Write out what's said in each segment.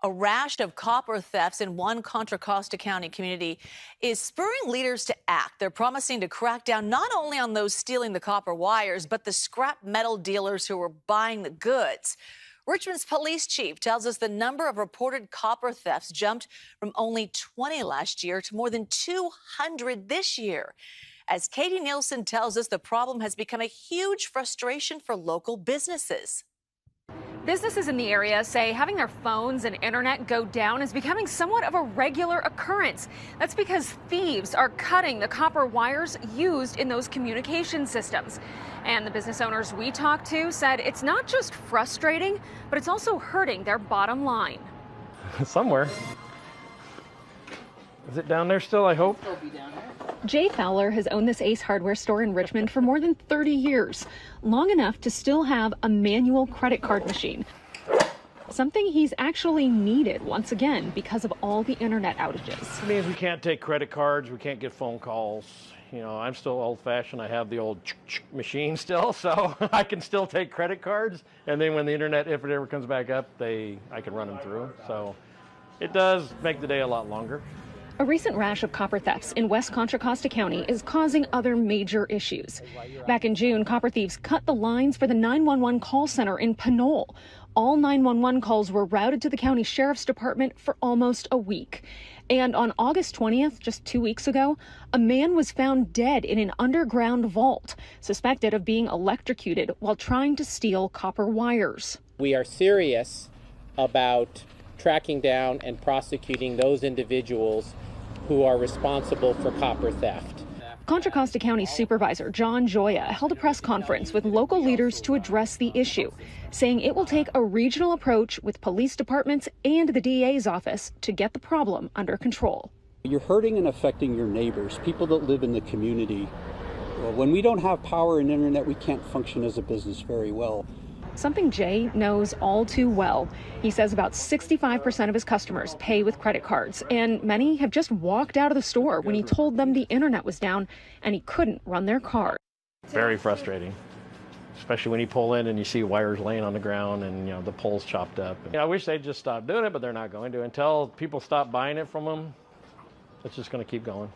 A rash of copper thefts in one Contra Costa County community is spurring leaders to act. They're promising to crack down not only on those stealing the copper wires, but the scrap metal dealers who are buying the goods. Richmond's police chief tells us the number of reported copper thefts jumped from only 20 last year to more than 200 this year. As Katie Nielsen tells us, the problem has become a huge frustration for local businesses. Businesses in the area say having their phones and internet go down is becoming somewhat of a regular occurrence. That's because thieves are cutting the copper wires used in those communication systems. And the business owners we talked to said it's not just frustrating, but it's also hurting their bottom line. Somewhere. Is it down there still, I hope? Jay Fowler has owned this Ace Hardware store in Richmond for more than 30 years, long enough to still have a manual credit card machine. Something he's actually needed once again because of all the internet outages. It means we can't take credit cards, we can't get phone calls. You know, I'm still old-fashioned. I have the old machine still, so I can still take credit cards. And then when the internet, if it ever comes back up, I can run them through. So it does make the day a lot longer. A recent rash of copper thefts in West Contra Costa County is causing other major issues. Back in June, copper thieves cut the lines for the 911 call center in Pinole. All 911 calls were routed to the county sheriff's department for almost a week. And on August 20th, just 2 weeks ago, a man was found dead in an underground vault, suspected of being electrocuted while trying to steal copper wires. We are serious about tracking down and prosecuting those individuals who are responsible for copper theft. Contra Costa County Supervisor John Joya held a press conference with local leaders to address the issue, saying it will take a regional approach with police departments and the DA's office to get the problem under control. You're hurting and affecting your neighbors, people that live in the community. When we don't have power and internet, we can't function as a business very well. Something Jay knows all too well. He says about 65% of his customers pay with credit cards, and many have just walked out of the store when he told them the internet was down and he couldn't run their card. Very frustrating, especially when you pull in and you see wires laying on the ground and, you know, the poles chopped up. I wish they'd just stop doing it, but they're not going to. Until people stop buying it from them, it's just going to keep going.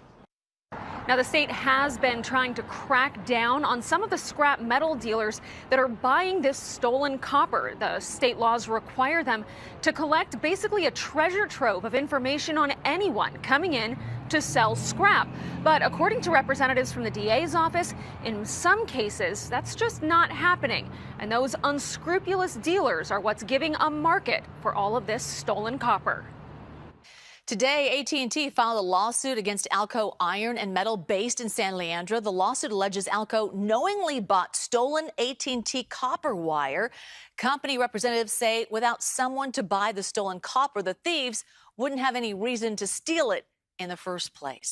Now, the state has been trying to crack down on some of the scrap metal dealers that are buying this stolen copper. The state laws require them to collect basically a treasure trove of information on anyone coming in to sell scrap. But according to representatives from the DA's office, in some cases, that's just not happening. And those unscrupulous dealers are what's giving a market for all of this stolen copper. Today, AT&T filed a lawsuit against Alco Iron and Metal based in San Leandro. The lawsuit alleges Alco knowingly bought stolen AT&T copper wire. Company representatives say without someone to buy the stolen copper, the thieves wouldn't have any reason to steal it in the first place.